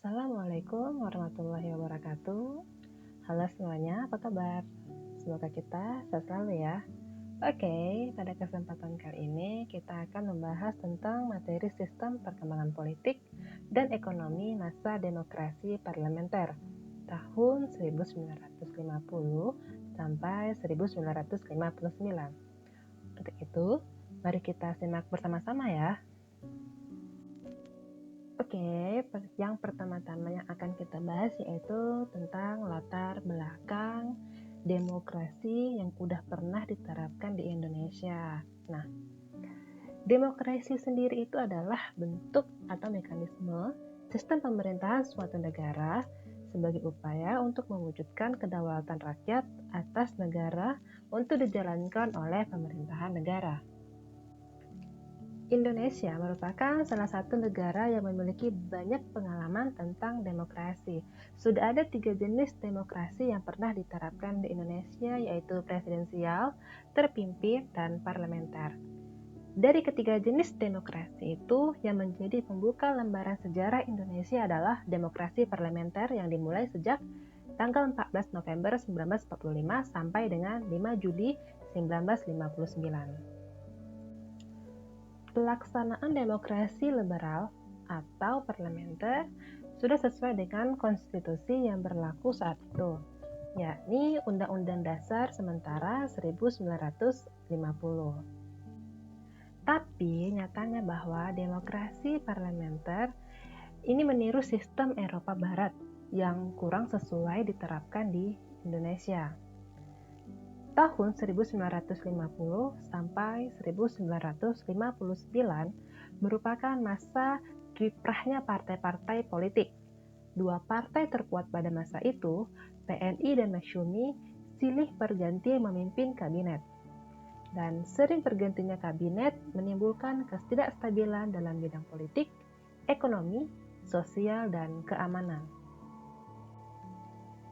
Assalamualaikum warahmatullahi wabarakatuh. Halo semuanya, apa kabar? Semoga kita sehat selalu ya. Oke, pada kesempatan kali ini kita akan membahas tentang materi sistem perkembangan politik dan ekonomi masa demokrasi parlementer tahun 1950 sampai 1959. Untuk itu, mari kita simak bersama-sama ya. Oke, yang pertama-tama yang akan kita bahas yaitu tentang latar belakang demokrasi yang udah pernah diterapkan di Indonesia. Nah, demokrasi sendiri itu adalah bentuk atau mekanisme sistem pemerintahan suatu negara sebagai upaya untuk mewujudkan kedaulatan rakyat atas negara untuk dijalankan oleh pemerintahan negara. Indonesia merupakan salah satu negara yang memiliki banyak pengalaman tentang demokrasi. Sudah ada 3 jenis demokrasi yang pernah diterapkan di Indonesia, yaitu presidensial, terpimpin, dan parlementer. Dari ketiga jenis demokrasi itu, yang menjadi pembuka lembaran sejarah Indonesia adalah demokrasi parlementer yang dimulai sejak tanggal 14 November 1945 sampai dengan 5 Juli 1959. Pelaksanaan demokrasi liberal atau parlementer sudah sesuai dengan konstitusi yang berlaku saat itu, yakni Undang-Undang Dasar Sementara 1950. Tapi nyatanya bahwa demokrasi parlementer ini meniru sistem Eropa Barat yang kurang sesuai diterapkan di Indonesia. Tahun 1950 sampai 1959 merupakan masa kiprahnya partai-partai politik. Dua partai terkuat pada masa itu, PNI dan Masyumi, silih berganti memimpin kabinet. Dan sering bergantinya kabinet menimbulkan ketidakstabilan dalam bidang politik, ekonomi, sosial, dan keamanan.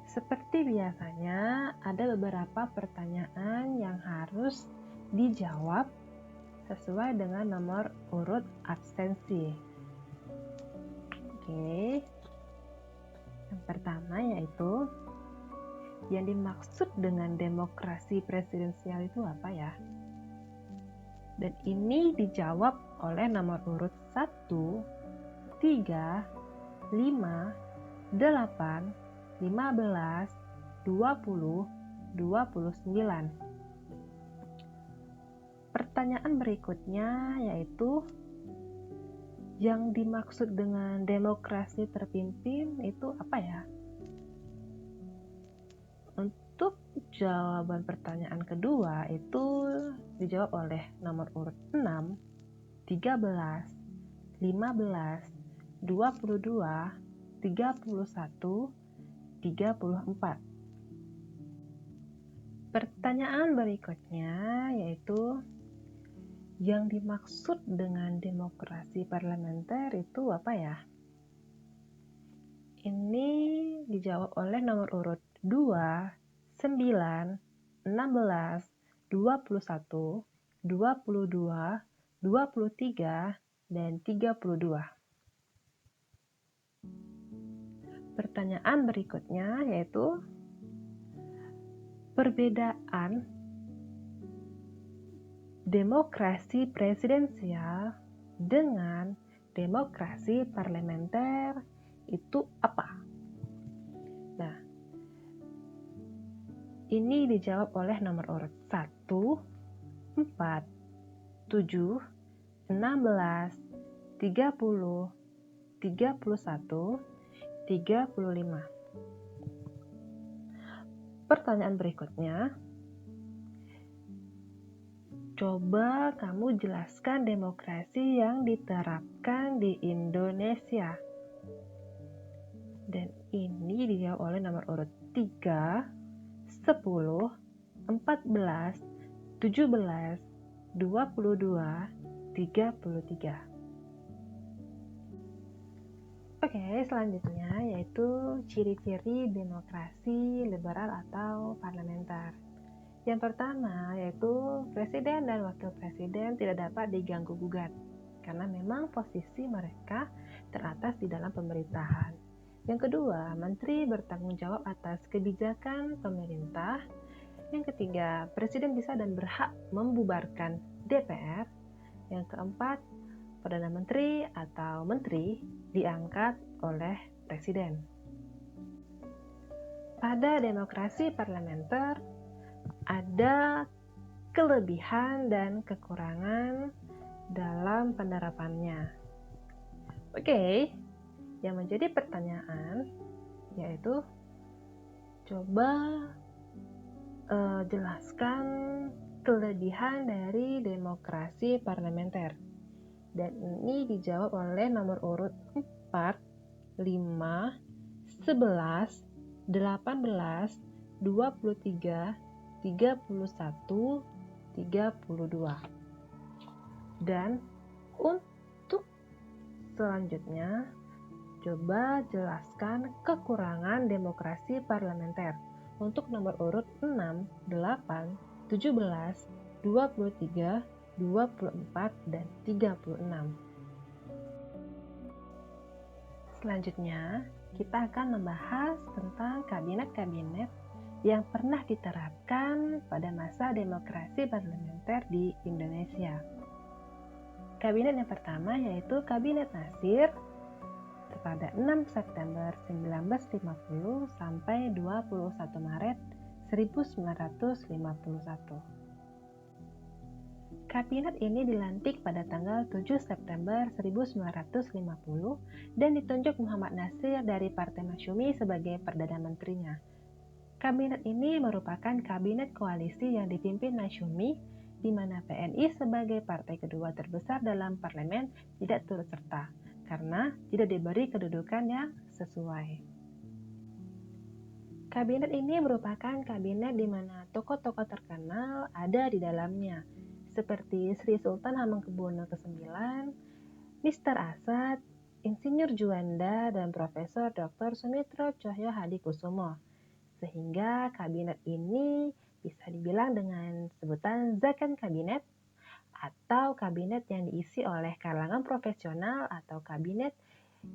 Seperti biasanya, ada beberapa pertanyaan yang harus dijawab sesuai dengan nomor urut absensi. Oke. Yang pertama yaitu, yang dimaksud dengan demokrasi presidensial itu apa ya? Dan ini dijawab oleh nomor urut 1, 3, 5, 8, 15, 20, 29. Pertanyaan berikutnya yaitu, yang dimaksud dengan demokrasi terpimpin itu apa ya? Untuk jawaban pertanyaan kedua itu dijawab oleh nomor urut 6, 13, 15, 22, 31, 34. Pertanyaan berikutnya yaitu, yang dimaksud dengan demokrasi parlementer itu apa ya? Ini dijawab oleh nomor urut 2, 9, 16, 21, 22, 23, dan 32. Pertanyaan berikutnya yaitu, perbedaan demokrasi presidensial dengan demokrasi parlementer itu apa? Nah, ini dijawab oleh nomor urut 1, 4, 7, 16, 30, 31, 35. Pertanyaan berikutnya, coba kamu jelaskan demokrasi yang diterapkan di Indonesia. Dan ini dijawab oleh nomor urut 3, 10, 14, 17, 22, 33. Oke, selanjutnya yaitu ciri-ciri demokrasi liberal atau parlementer. Yang pertama yaitu presiden dan wakil presiden tidak dapat diganggu-gugat karena memang posisi mereka teratas di dalam pemerintahan. Yang kedua, menteri bertanggung jawab atas kebijakan pemerintah. Yang ketiga, presiden bisa dan berhak membubarkan DPR. Yang keempat, Perdana Menteri atau menteri diangkat oleh presiden. Pada demokrasi parlementer, ada kelebihan dan kekurangan dalam penerapannya. Oke, yang menjadi pertanyaan yaitu coba jelaskan kelebihan dari demokrasi parlementer. Dan ini dijawab oleh nomor urut 4, 5, 11, 18, 23, 31, 32. Dan untuk selanjutnya, coba jelaskan kekurangan demokrasi parlementer untuk nomor urut 6, 8, 17, 23, 24, dan 36. Selanjutnya, kita akan membahas tentang kabinet-kabinet yang pernah diterapkan pada masa demokrasi parlementer di Indonesia. Kabinet yang pertama yaitu Kabinet Natsir pada 6 September 1950 sampai 21 Maret 1951. Kabinet ini dilantik pada tanggal 7 September 1950 dan ditunjuk Muhammad Natsir dari Partai Masyumi sebagai Perdana Menterinya. Kabinet ini merupakan kabinet koalisi yang dipimpin Masyumi, di mana PNI sebagai partai kedua terbesar dalam parlemen tidak turut serta, karena tidak diberi kedudukan yang sesuai. Kabinet ini merupakan kabinet di mana tokoh-tokoh terkenal ada di dalamnya, seperti Sri Sultan Hamengkubuwono ke-9, Mr. Asad, Insinyur Juanda, dan Profesor Dr. Sumitro Tjojo Hadikusumo. Sehingga kabinet ini bisa dibilang dengan sebutan Zakon Kabinet, atau kabinet yang diisi oleh kalangan profesional, atau kabinet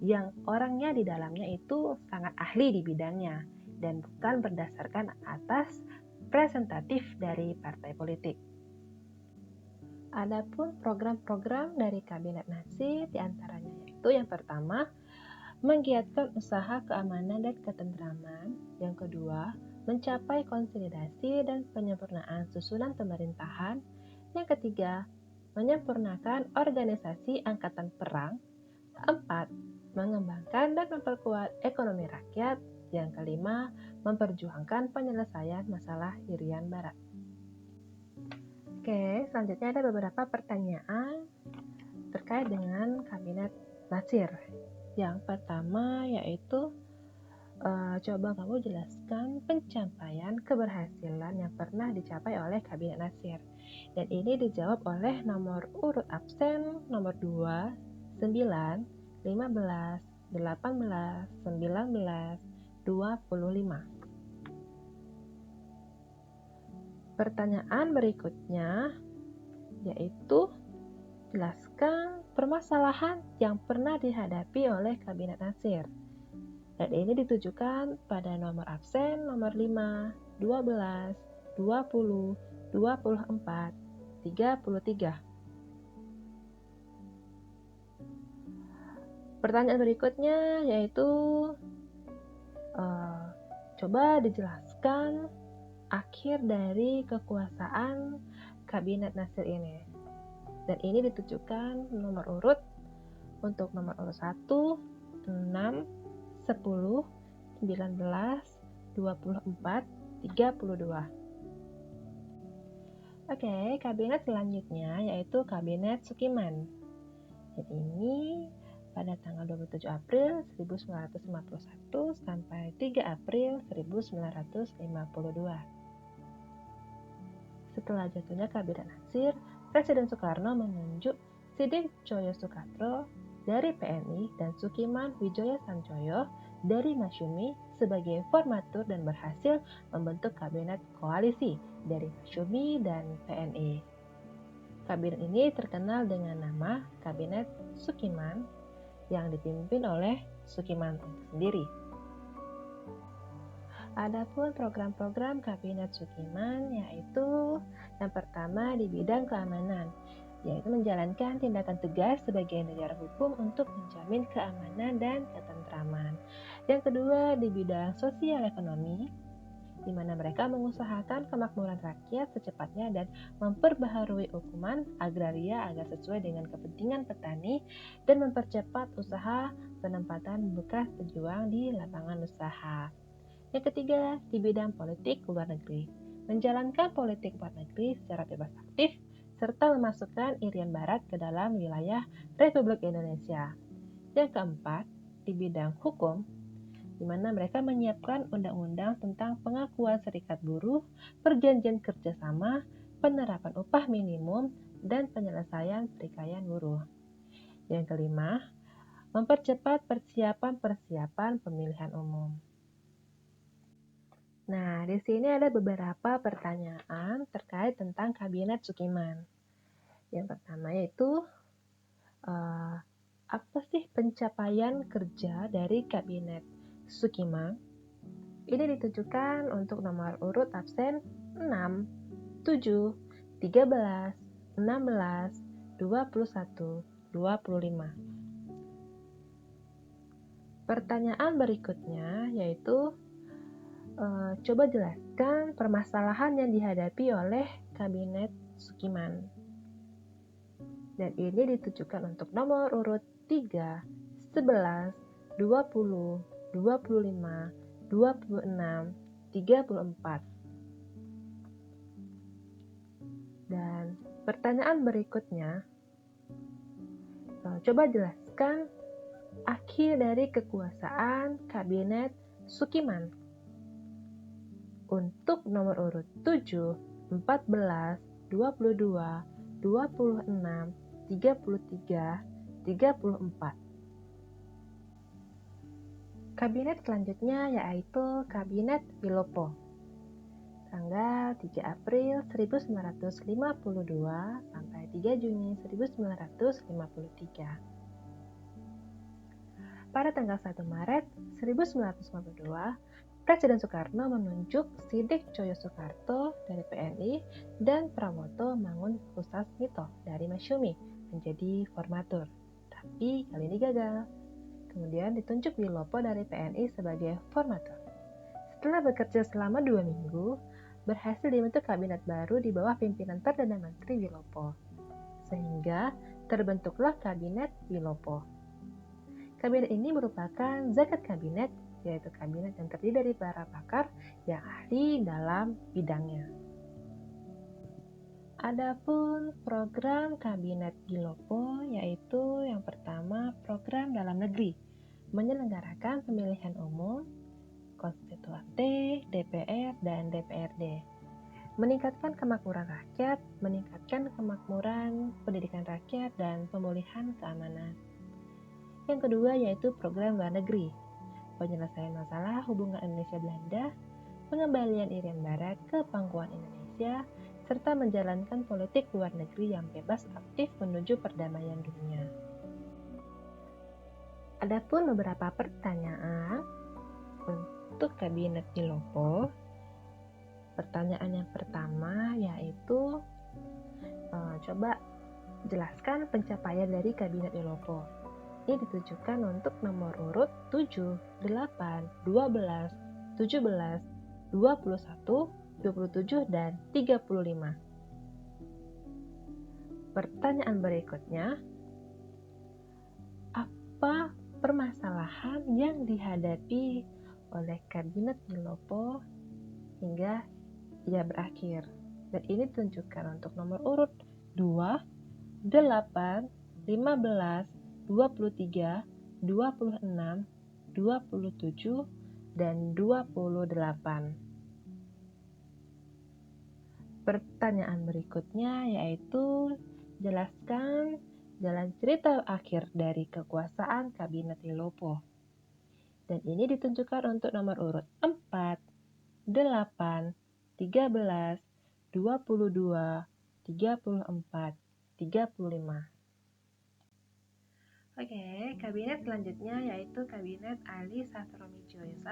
yang orangnya di dalamnya itu sangat ahli di bidangnya dan bukan berdasarkan atas presentatif dari partai politik. Adapun program-program dari Kabinet Natsir diantaranya yaitu yang pertama, menggiatkan usaha keamanan dan ketentraman. Yang kedua, mencapai konsolidasi dan penyempurnaan susunan pemerintahan. Yang ketiga, menyempurnakan organisasi angkatan perang. 4. Mengembangkan dan memperkuat ekonomi rakyat. Yang kelima, memperjuangkan penyelesaian masalah Irian Barat. Oke, selanjutnya ada beberapa pertanyaan terkait dengan Kabinet Natsir. Yang pertama yaitu coba kamu jelaskan pencapaian keberhasilan yang pernah dicapai oleh Kabinet Natsir. Dan ini dijawab oleh nomor urut absen nomor 2, 9, 15, 18, 19, 25. Pertanyaan berikutnya yaitu jelaskan permasalahan yang pernah dihadapi oleh Kabinet Natsir. Dan ini ditujukan pada nomor absen nomor 5, 12, 20, 24, 33. Pertanyaan berikutnya yaitu coba dijelaskan akhir dari kekuasaan Kabinet Natsir ini. Dan ini ditujukan nomor urut untuk nomor urut 1, 6, 10, 19, 24, 32. Oke, kabinet selanjutnya yaitu Kabinet Sukiman. Dan ini pada tanggal 27 April 1951 sampai 3 April 1952. Setelah jatuhnya Kabinet Natsir, Presiden Soekarno menunjuk Sidik Joyo Sukatro dari PNI dan Sukiman Wijaya Sancoyo dari Masyumi sebagai formatur dan berhasil membentuk kabinet koalisi dari Masyumi dan PNI. Kabinet ini terkenal dengan nama Kabinet Sukiman yang dipimpin oleh Sukiman sendiri. Adapun program-program Kabinet Sukiman yaitu yang pertama di bidang keamanan, yaitu menjalankan tindakan tegas sebagai negara hukum untuk menjamin keamanan dan ketentraman. Yang kedua di bidang sosial ekonomi, di mana mereka mengusahakan kemakmuran rakyat secepatnya dan memperbaharui hukuman agraria agar sesuai dengan kepentingan petani dan mempercepat usaha penempatan bekas pejuang di lapangan usaha. Yang ketiga, di bidang politik luar negeri, menjalankan politik luar negeri secara bebas aktif serta memasukkan Irian Barat ke dalam wilayah Republik Indonesia. Yang keempat, di bidang hukum, di mana mereka menyiapkan undang-undang tentang pengakuan serikat buruh, perjanjian kerjasama, penerapan upah minimum, dan penyelesaian pertikaian buruh. Yang kelima, mempercepat persiapan pemilihan umum. Nah, di sini ada beberapa pertanyaan terkait tentang Kabinet Sukiman. Yang pertama yaitu, apa sih pencapaian kerja dari Kabinet Sukiman? Ini ditujukan untuk nomor urut absen 6, 7, 13, 16, 21, 25. Pertanyaan berikutnya yaitu, coba jelaskan permasalahan yang dihadapi oleh Kabinet Sukiman. Dan ini ditujukan untuk nomor urut 3, 11, 20, 25, 26, 34. Dan pertanyaan berikutnya, coba jelaskan akhir dari kekuasaan Kabinet Sukiman. Untuk nomor urut 7, 14, 22, 26, 33, 34. Kabinet selanjutnya yaitu Kabinet Wilopo. Tanggal 3 April 1952 sampai 3 Juni 1953. Pada tanggal 1 Maret 1952, Presiden Soekarno menunjuk Sidik Cahyo Soekarto dari PNI dan Prawoto Mangunkusumo dari Masyumi menjadi formatur, tapi kali ini gagal. Kemudian ditunjuk Wilopo dari PNI sebagai formatur. Setelah bekerja selama 2 minggu, berhasil dibentuk kabinet baru di bawah pimpinan Perdana Menteri Wilopo, sehingga terbentuklah Kabinet Wilopo. Kabinet ini merupakan zakat kabinet, yaitu kabinet yang terdiri dari para pakar yang ahli dalam bidangnya. Adapun program Kabinet Wilopo yaitu yang pertama program dalam negeri, menyelenggarakan pemilihan umum, konstituante, DPR, dan DPRD, meningkatkan kemakmuran rakyat, meningkatkan kemakmuran pendidikan rakyat, dan pemulihan keamanan. Yang kedua yaitu program luar negeri, penyelesaian masalah hubungan Indonesia-Belanda, pengembalian Irian Barat ke pangkuan Indonesia, serta menjalankan politik luar negeri yang bebas aktif menuju perdamaian dunia. Adapun beberapa pertanyaan untuk Kabinet Wilopo. Pertanyaan yang pertama yaitu, coba jelaskan pencapaian dari Kabinet Wilopo. Ini ditujukan untuk nomor urut 7, 8, 12, 17, 21, 27, dan 35. Pertanyaan berikutnya, apa permasalahan yang dihadapi oleh Kabinet Wilopo hingga ia berakhir? Dan ini ditunjukkan untuk nomor urut 2, 8, 15, 23, 26, 27, dan 28. Pertanyaan berikutnya yaitu jelaskan jalan cerita akhir dari kekuasaan Kabinet Wilopo. Dan ini ditunjukkan untuk nomor urut 4, 8, 13, 22, 34, 35. Oke, kabinet selanjutnya yaitu Kabinet Ali Sastronidjoyo I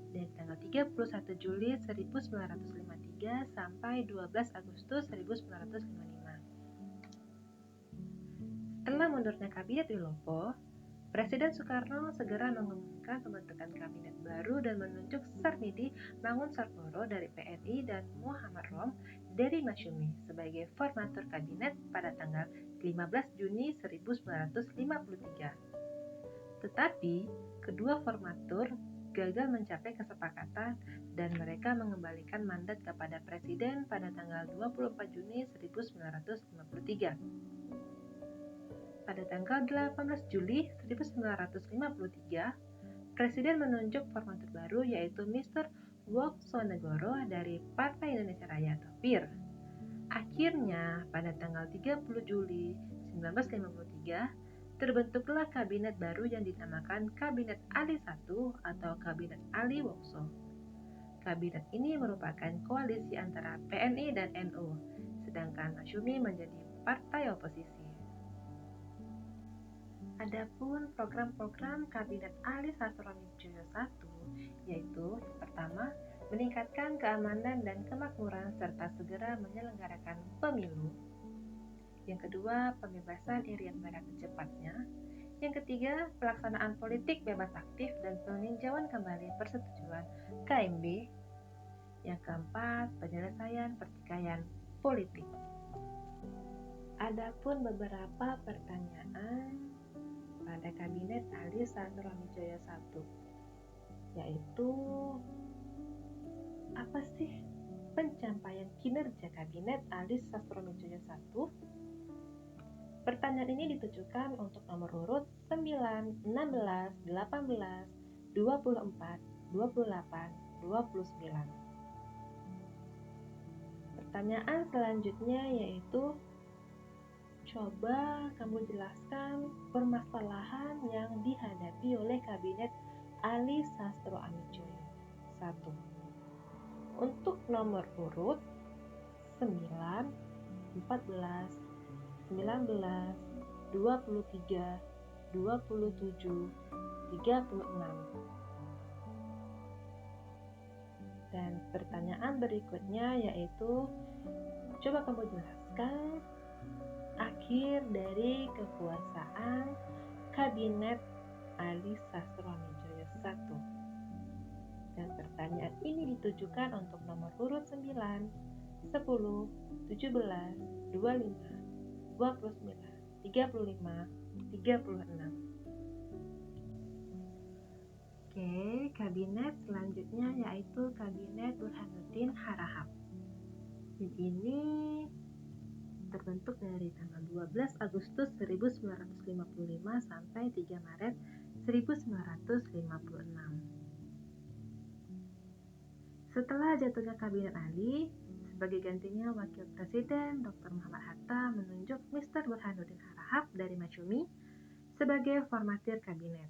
dari tanggal 31 Juli 1953 sampai 12 Agustus 1955. Setelah mundurnya Kabinet Wilopo, Presiden Soekarno segera mengumumkan pembentukan kabinet baru dan menunjuk Sarmidi Mangunsarporo dari PNI dan Muhammad Rom dari Masyumi sebagai formatur kabinet pada tanggal 15 Juni 1953. Tetapi, kedua formatur gagal mencapai kesepakatan dan mereka mengembalikan mandat kepada Presiden pada tanggal 24 Juni 1953. Pada tanggal 18 Juli 1953, Presiden menunjuk formatur baru yaitu Mr. Woksonegoro dari Partai Indonesia Raya atau PIR. Akhirnya, pada tanggal 30 Juli 1953, terbentuklah kabinet baru yang dinamakan Kabinet Ali I atau Kabinet Ali Wokso. Kabinet ini merupakan koalisi antara PNI dan NU, sedangkan Masyumi menjadi partai oposisi. Adapun program-program Kabinet Ali Sastronidjoyo I yaitu yang pertama, meningkatkan keamanan dan kemakmuran serta segera menyelenggarakan pemilu. Yang kedua, pembebasan Irian Barat secepatnya. Yang ketiga, pelaksanaan politik bebas aktif dan peninjauan kembali persetujuan KMB. Yang keempat, penyelesaian pertikaian politik. Adapun beberapa pertanyaan pada Kabinet Ali Sastronidjoyo I, yaitu apa sih pencapaian kinerja Kabinet Ali Sastronidjoyo I? Pertanyaan ini ditujukan untuk nomor urut 9, 16, 18, 24, 28, 29. Pertanyaan selanjutnya yaitu coba kamu jelaskan permasalahan yang dihadapi oleh Kabinet Ali Sastronidjoyo I. Untuk nomor urut 9, 14, 19, 23, 27, 36. Dan pertanyaan berikutnya yaitu coba kamu jelaskan akhir dari kekuasaan Kabinet Ali Sastronidjoyo I. Dan pertanyaan ini ditujukan untuk nomor urut 9, 10, 17, 25, 29, 35, 36. Oke, kabinet selanjutnya yaitu Kabinet Burhanuddin Harahap. Ini terbentuk dari tanggal 12 Agustus 1955 sampai 3 Maret 1956. Setelah jatuhnya Kabinet Ali, sebagai gantinya Wakil Presiden Dr. Muhammad Hatta menunjuk Mr. Burhanuddin Harahap dari Masyumi sebagai formatir kabinet.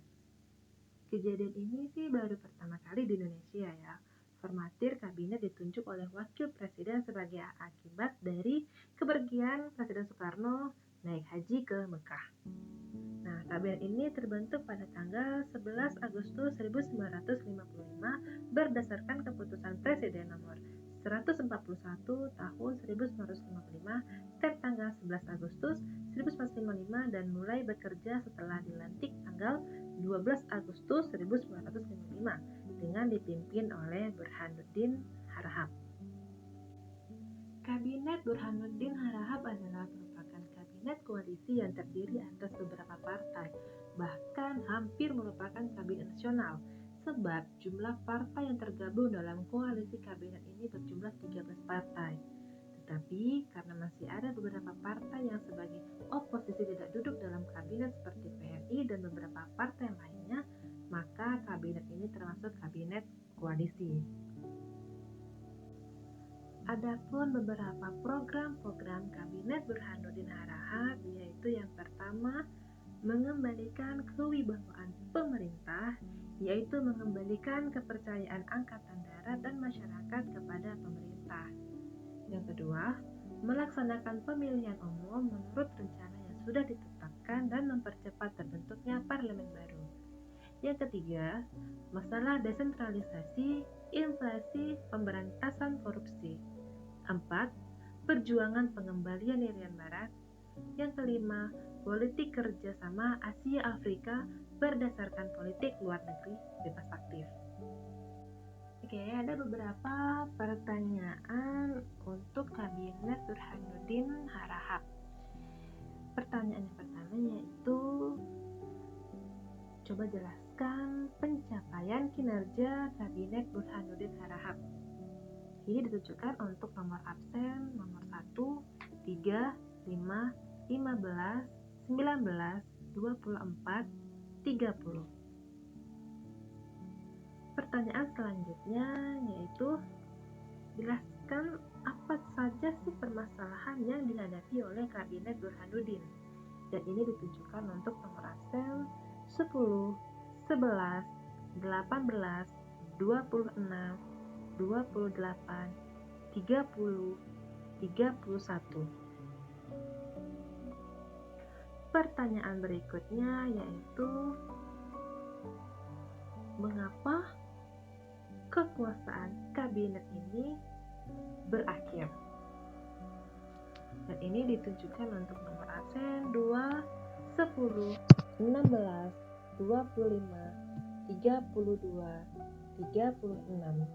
Kejadian ini sih baru pertama kali di Indonesia ya. Formatir kabinet ditunjuk oleh Wakil Presiden sebagai akibat dari kepergian Presiden Soekarno naik haji ke Mekah. Nah, kabinet ini terbentuk pada tanggal 11 Agustus 1955 berdasarkan keputusan Presiden nomor 141 tahun 1955 tertanggal 11 Agustus 1955 dan mulai bekerja setelah dilantik tanggal 12 Agustus 1955 dengan dipimpin oleh Burhanuddin Harahap. Kabinet Burhanuddin Harahap adalah merupakan kabinet koalisi yang terdiri atas beberapa partai, bahkan hampir merupakan kabinet nasional, sebab jumlah partai yang tergabung dalam koalisi kabinet ini berjumlah 13 partai. Tetapi karena masih ada beberapa partai yang sebagai oposisi tidak duduk dalam kabinet seperti PNI dan beberapa partai lainnya, maka kabinet ini termasuk kabinet koalisi. Adapun beberapa program-program Kabinet Burhanuddin Harahap yaitu yang pertama, mengembalikan kewibawaan pemerintah, yaitu mengembalikan kepercayaan angkatan darat dan masyarakat kepada pemerintah. Yang kedua, melaksanakan pemilihan umum menurut rencana yang sudah ditetapkan mengesahkan dan mempercepat terbentuknya parlemen baru. Yang ketiga, masalah desentralisasi, inflasi, pemberantasan korupsi. 4. Perjuangan pengembalian Irian Barat. Yang kelima, politik kerjasama Asia-Afrika berdasarkan politik luar negeri bebas aktif. Oke, ada beberapa pertanyaan untuk Kabinet Burhanuddin Harahap. Pertanyaan yang pertama yaitu, coba jelaskan pencapaian kinerja Kabinet Burhanuddin Harahap. Ini ditujukan untuk nomor absen nomor 1, 3, 5, 15, 19, 24, 30. Pertanyaan selanjutnya yaitu, jelaskan apa saja sih permasalahan yang dihadapi oleh Kabinet Burhanuddin. Dan ini ditujukan untuk nomor absen 10, 11, 18, 26, 28, 30, 31. Pertanyaan berikutnya yaitu, mengapa kekuasaan kabinet ini berakhir? Dan ini ditujukan untuk nomor absen 2, 10, 16, 25, 32, 36.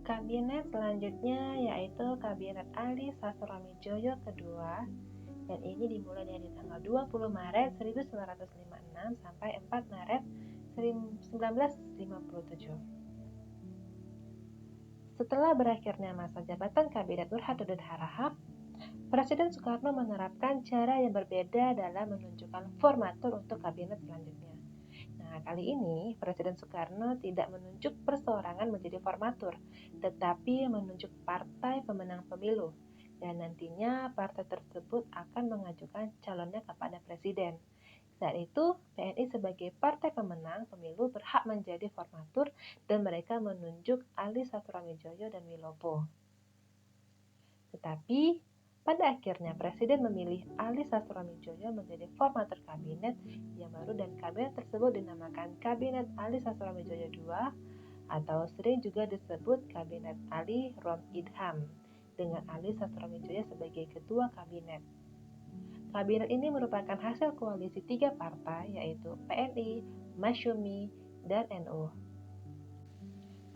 Kabinet selanjutnya yaitu Kabinet Ali Sastroamidjojo kedua, dan ini dimulai dari tanggal 20 Maret 1956 sampai 4 Maret 1957. Setelah berakhirnya masa jabatan Kabinet Burhanuddin Harahap, Presiden Soekarno menerapkan cara yang berbeda dalam menunjukkan formatur untuk kabinet selanjutnya. Nah, kali ini Presiden Soekarno tidak menunjuk perseorangan menjadi formatur, tetapi menunjuk partai pemenang pemilu, dan nantinya partai tersebut akan mengajukan calonnya kepada Presiden. Saat itu, PNI sebagai partai pemenang pemilu berhak menjadi formatur dan mereka menunjuk Ali Sastroamidjojo dan Wilopo. Tetapi, pada akhirnya Presiden memilih Ali Sastroamidjojo menjadi formatur kabinet yang baru dan kabinet tersebut dinamakan Kabinet Ali Sastroamidjojo II atau sering juga disebut Kabinet Ali Rom Idham dengan Ali Sastroamidjojo sebagai ketua kabinet. Kabinet ini merupakan hasil koalisi 3 partai yaitu PNI, Masyumi, dan NU.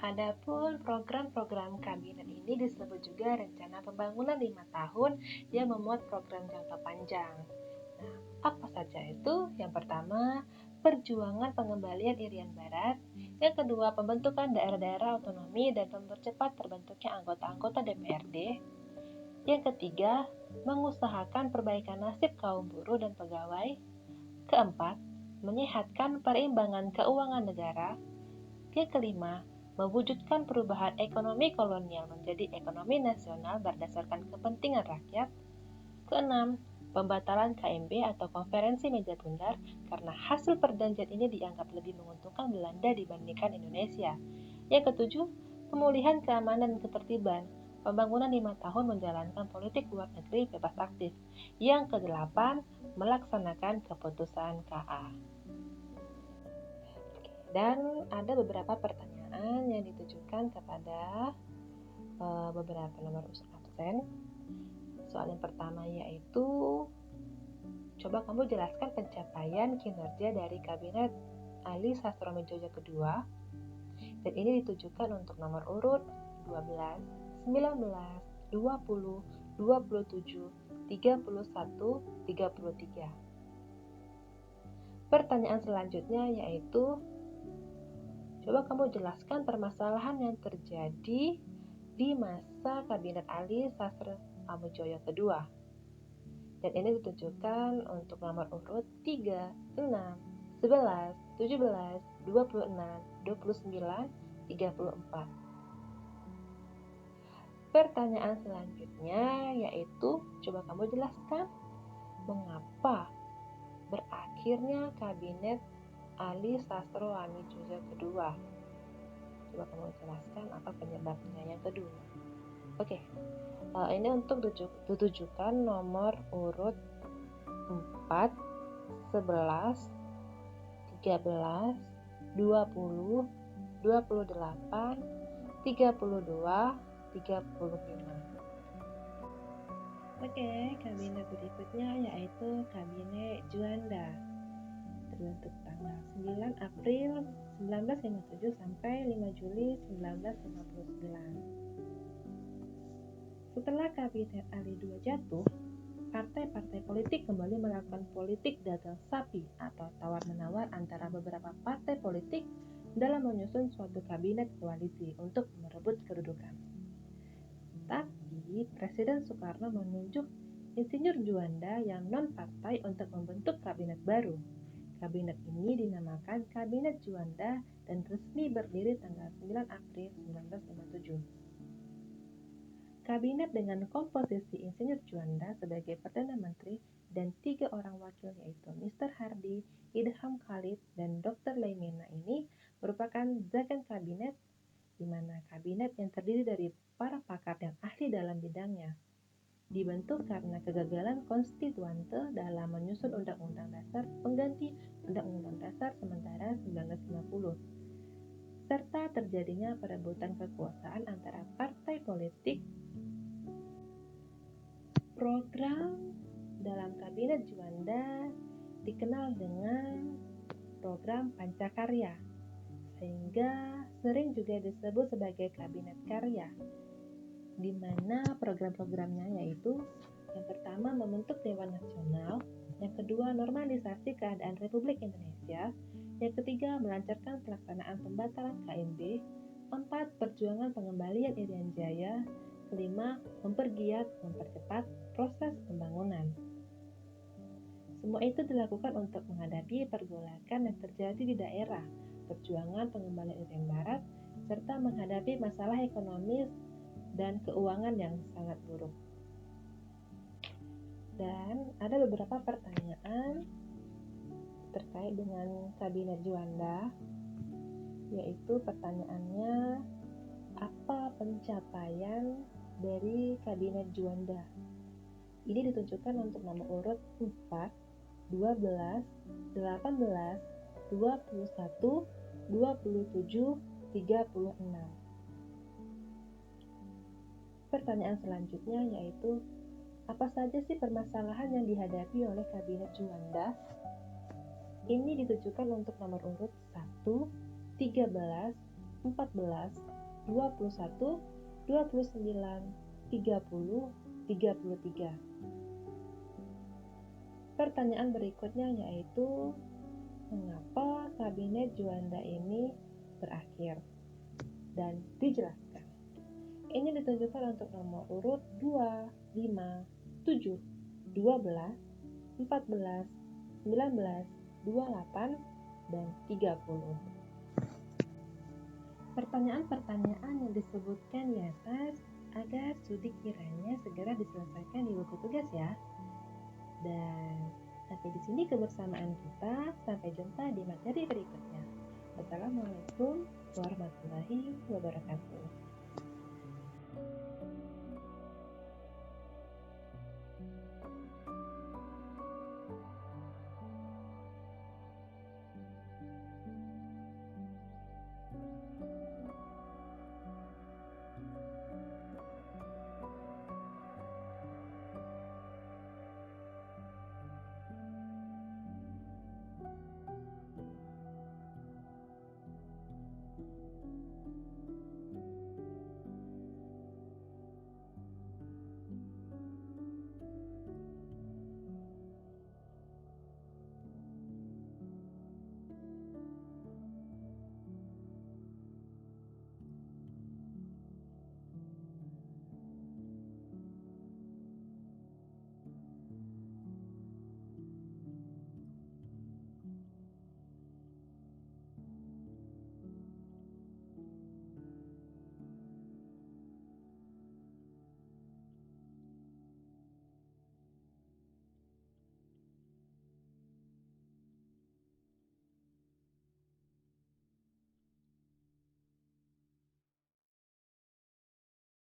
Adapun program-program kabinet ini disebut juga rencana pembangunan 5 tahun yang memuat program jangka panjang. Nah, apa saja itu? Yang pertama, perjuangan pengembalian Irian Barat. Yang kedua, pembentukan daerah-daerah otonomi dan mempercepat terbentuknya anggota-anggota DPRD. Yang ketiga, mengusahakan perbaikan nasib kaum buruh dan pegawai. Keempat, menyehatkan perimbangan keuangan negara. Yang kelima, mewujudkan perubahan ekonomi kolonial menjadi ekonomi nasional berdasarkan kepentingan rakyat. Keenam, pembatalan KMB atau Konferensi Meja Bundar karena hasil perjanjian ini dianggap lebih menguntungkan Belanda dibandingkan Indonesia. Yang ketujuh, pemulihan keamanan dan ketertiban. Pembangunan 5 tahun menjalankan politik luar negeri bebas aktif. Yang kedelapan, melaksanakan keputusan KA. Dan ada beberapa pertanyaan yang ditujukan kepada beberapa nomor urut absen. Soal yang pertama yaitu, coba kamu jelaskan pencapaian kinerja dari Kabinet Ali Sastroamidjojo kedua. Dan ini ditujukan untuk nomor urut 12, 19, 20, 27, 31, 33. Pertanyaan selanjutnya yaitu, coba kamu jelaskan permasalahan yang terjadi di masa Kabinet Ali Sastroamidjojo kedua. Dan ini ditujukan untuk nomor urut 3, 6, 11, 17, 26, 29, 34. Pertanyaan selanjutnya yaitu, coba kamu jelaskan mengapa berakhirnya Kabinet Ali Sastroamidjojo kedua. Coba kamu jelaskan apa penyebabnya. Yang kedua, Oke, ini untuk ditujukan nomor urut 4, 11, 13, 20, 28, 32, 35. Oke, kabinet berikutnya yaitu Kabinet Juanda. Terbentuk tanggal 9 April 1957 sampai 5 Juli 1959. Setelah Kabinet Ali II jatuh, partai-partai politik kembali melakukan politik dagang sapi atau tawar-menawar antara beberapa partai politik dalam menyusun suatu kabinet koalisi untuk merebut kedudukan. Tapi Presiden Soekarno menunjuk Insinyur Juanda yang non-partai untuk membentuk kabinet baru. Kabinet ini dinamakan Kabinet Juanda dan resmi berdiri tanggal 9 April 1957. Kabinet dengan komposisi Insinyur Juanda sebagai Perdana Menteri dan 3 orang wakil yaitu Mr. Hardy, Idham Khalid, dan Dr. Laimena ini merupakan Zagan Kabinet, di mana kabinet yang terdiri dari para pakar yang ahli dalam bidangnya. Dibentuk karena kegagalan konstituante dalam menyusun Undang-Undang Dasar pengganti Undang-Undang Dasar sementara 1950, serta terjadinya perebutan kekuasaan antara partai politik. Program dalam Kabinet Juanda dikenal dengan program Pancakarya, sehingga sering juga disebut sebagai Kabinet Karya, di mana program-programnya yaitu yang pertama membentuk Dewan Nasional, yang kedua normalisasi keadaan Republik Indonesia, yang ketiga melancarkan pelaksanaan pembatalan KMB, 4 perjuangan pengembalian Irian Jaya, kelima mempergiat mempercepat proses pembangunan. Semua itu dilakukan untuk menghadapi pergolakan yang terjadi di daerah, perjuangan pengembalian Irian Barat, serta menghadapi masalah ekonomi dan keuangan yang sangat buruk. Dan ada beberapa pertanyaan terkait dengan Kabinet Juanda, yaitu pertanyaannya, apa pencapaian dari Kabinet Juanda? Ini ditunjukkan untuk nomor urut 4, 12, 18, 21, 27, 36. Pertanyaan selanjutnya yaitu, apa saja sih permasalahan yang dihadapi oleh Kabinet Juanda? Ini ditujukan untuk nomor urut 1, 13, 14, 21, 29, 30, 33. Pertanyaan berikutnya yaitu, mengapa Kabinet Juanda ini berakhir? Dan dijelaskan. Ini ditunjukkan untuk nomor urut 2, 5, 7, 12, 14, 19, 28, dan 30. Pertanyaan-pertanyaan yang disebutkan di atas agar studi kiranya segera diselesaikan di buku tugas ya. Dan sampai di sini kebersamaan kita. Sampai jumpa di materi berikutnya. Wassalamualaikum warahmatullahi wabarakatuh.